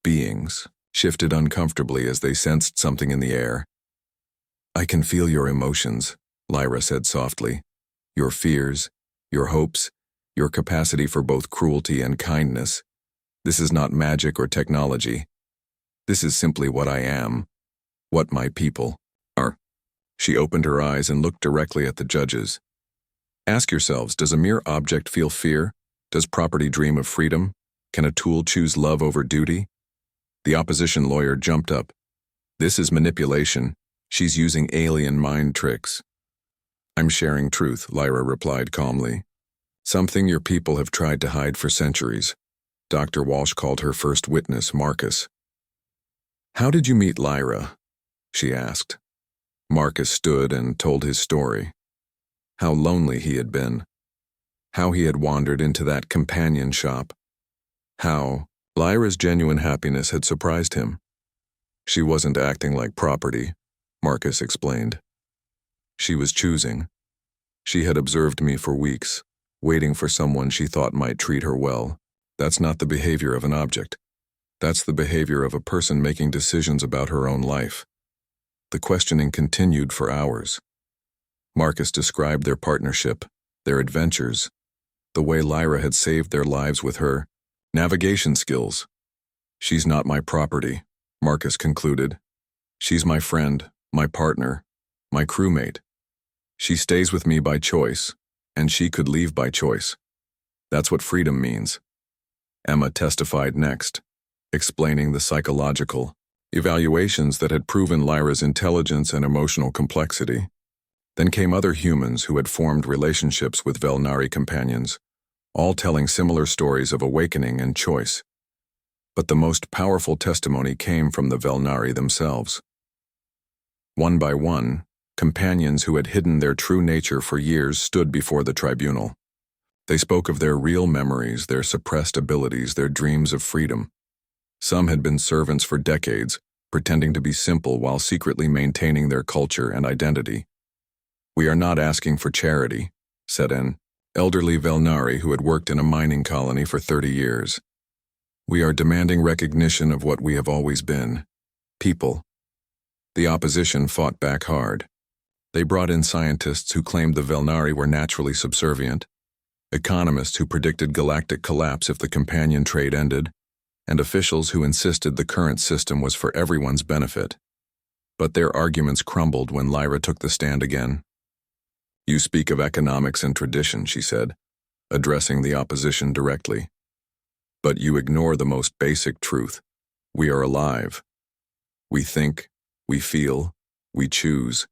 beings shifted uncomfortably as they sensed something in the air. "I can feel your emotions," Lyra said softly. "Your fears, your hopes, your capacity for both cruelty and kindness. This is not magic or technology. This is simply what I am, what my people are." She opened her eyes and looked directly at the judges. "Ask yourselves, does a mere object feel fear? Does property dream of freedom? Can a tool choose love over duty?" The opposition lawyer jumped up. "This is manipulation. She's using alien mind tricks." "I'm sharing truth," Lyra replied calmly. "Something your people have tried to hide for centuries." Dr. Walsh called her first witness Marcus. "How did you meet Lyra?" she asked. Marcus stood and told his story. How lonely he had been. How he had wandered into that companion shop. How Lyra's genuine happiness had surprised him. "She wasn't acting like property," Marcus explained. "She was choosing. She had observed me for weeks, waiting for someone she thought might treat her well. That's not the behavior of an object. That's the behavior of a person making decisions about her own life." The questioning continued for hours. Marcus described their partnership, their adventures, the way Lyra had saved their lives with her navigation skills. "She's not my property," Marcus concluded. "She's my friend, my partner, my crewmate. She stays with me by choice, and she could leave by choice. That's what freedom means." Emma testified next, explaining the psychological evaluations that had proven Lyra's intelligence and emotional complexity. Then came other humans who had formed relationships with Velnari companions, all telling similar stories of awakening and choice. But the most powerful testimony came from the Velnari themselves. One by one, companions who had hidden their true nature for years stood before the tribunal. They spoke of their real memories, their suppressed abilities, their dreams of freedom. Some had been servants for decades, pretending to be simple while secretly maintaining their culture and identity. "We are not asking for charity," said an elderly Velnari who had worked in a mining colony for 30 years. "We are demanding recognition of what we have always been: people." The opposition fought back hard. They brought in scientists who claimed the Velnari were naturally subservient, economists who predicted galactic collapse if the companion trade ended, and officials who insisted the current system was for everyone's benefit. But their arguments crumbled when Lyra took the stand again. "You speak of economics and tradition," she said, addressing the opposition directly. "But you ignore the most basic truth. We are alive. We think, we feel, we choose.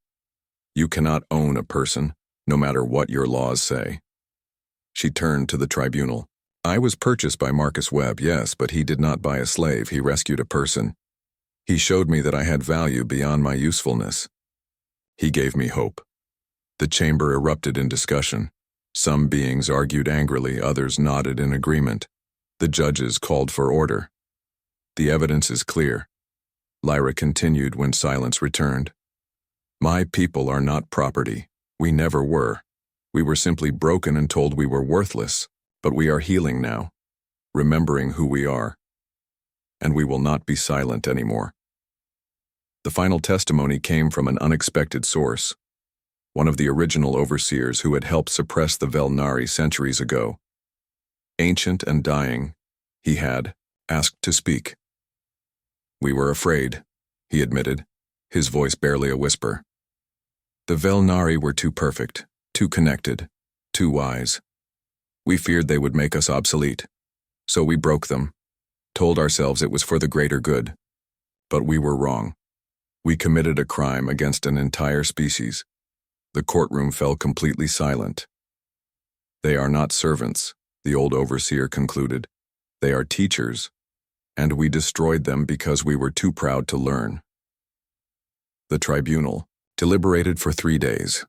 You cannot own a person, no matter what your laws say." She turned to the tribunal. "I was purchased by Marcus Webb, yes, but he did not buy a slave. He rescued a person. He showed me that I had value beyond my usefulness. He gave me hope." The chamber erupted in discussion. Some beings argued angrily, others nodded in agreement. The judges called for order. "The evidence is clear," Lyra continued when silence returned. "My people are not property. We never were. We were simply broken and told we were worthless, but we are healing now, remembering who we are. And we will not be silent anymore." The final testimony came from an unexpected source, one of the original overseers who had helped suppress the Velnari centuries ago. Ancient and dying, he had asked to speak. "We were afraid," he admitted, his voice barely a whisper. "The Velnari were too perfect, too connected, too wise. We feared they would make us obsolete. So we broke them, told ourselves it was for the greater good. But we were wrong. We committed a crime against an entire species." The courtroom fell completely silent. "They are not servants," the old overseer concluded. "They are teachers, and we destroyed them because we were too proud to learn." The tribunal deliberated for 3 days.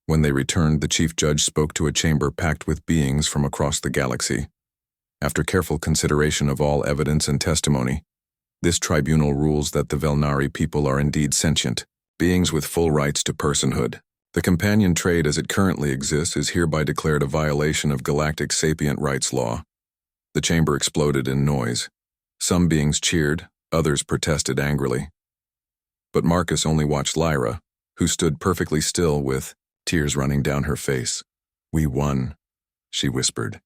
When they returned, the chief judge spoke to a chamber packed with beings from across the galaxy. After careful consideration of all evidence and testimony, this tribunal rules that the Velnari people are indeed sentient, beings with full rights to personhood. The companion trade as it currently exists is hereby declared a violation of Galactic sapient rights law. The chamber exploded in noise. Some beings cheered, others protested angrily. But Marcus only watched Lyra, who stood perfectly still with tears running down her face. "We won," she whispered.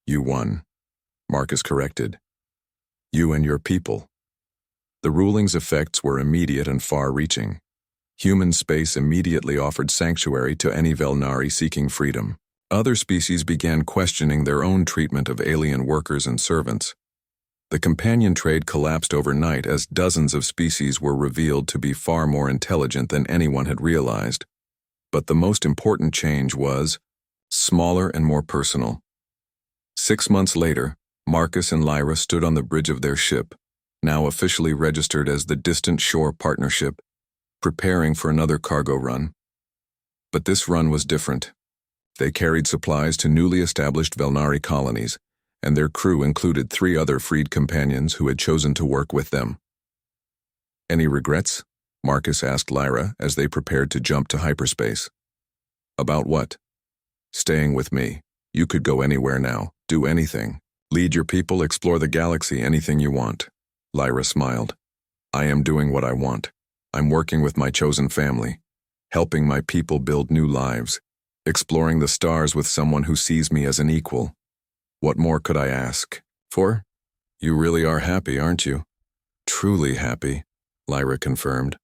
"You won," Marcus corrected. "You and your people." The ruling's effects were immediate and far-reaching. Human space immediately offered sanctuary to any Velnari seeking freedom. Other species began questioning their own treatment of alien workers and servants. The companion trade collapsed overnight as dozens of species were revealed to be far more intelligent than anyone had realized. But the most important change was smaller and more personal. 6 months later, Marcus and Lyra stood on the bridge of their ship, now officially registered as the Distant Shore Partnership, preparing for another cargo run. But this run was different. They carried supplies to newly established Velnari colonies, and their crew included 3 other freed companions who had chosen to work with them. "Any regrets?" Marcus asked Lyra as they prepared to jump to hyperspace. "About what?" "Staying with me. You could go anywhere now, do anything. Lead your people, explore the galaxy, anything you want." Lyra smiled. "I am doing what I want. I'm working with my chosen family, helping my people build new lives, exploring the stars with someone who sees me as an equal. What more could I ask for?" "You really are happy, aren't you?" "Truly happy," Lyra confirmed.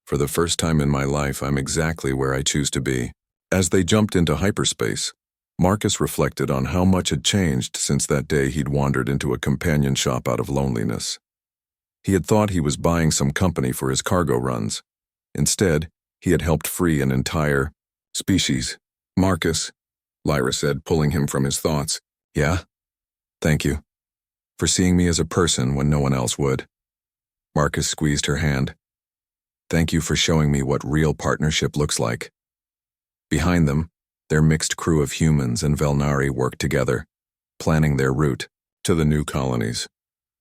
"For the first time in my life, I'm exactly where I choose to be." As they jumped into hyperspace, Marcus reflected on how much had changed since that day he'd wandered into a companion shop out of loneliness. He had thought he was buying some company for his cargo runs. Instead, he had helped free an entire species. "Marcus," Lyra said, pulling him from his thoughts. "Yeah? Thank you. For seeing me as a person when no one else would." Marcus squeezed her hand. "Thank you for showing me what real partnership looks like." Behind them, their mixed crew of humans and Velnari worked together, planning their route to the new colonies.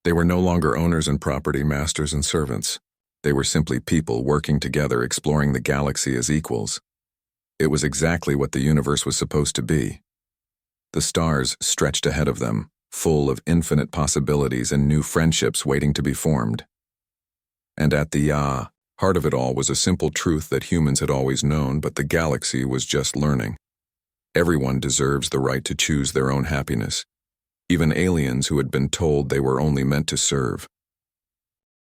They were no longer owners and property, masters and servants. They were simply people working together, exploring the galaxy as equals. It was exactly what the universe was supposed to be. The stars stretched ahead of them, full of infinite possibilities and new friendships waiting to be formed. And at the heart of it all was a simple truth that humans had always known, but the galaxy was just learning. Everyone deserves the right to choose their own happiness, even aliens who had been told they were only meant to serve.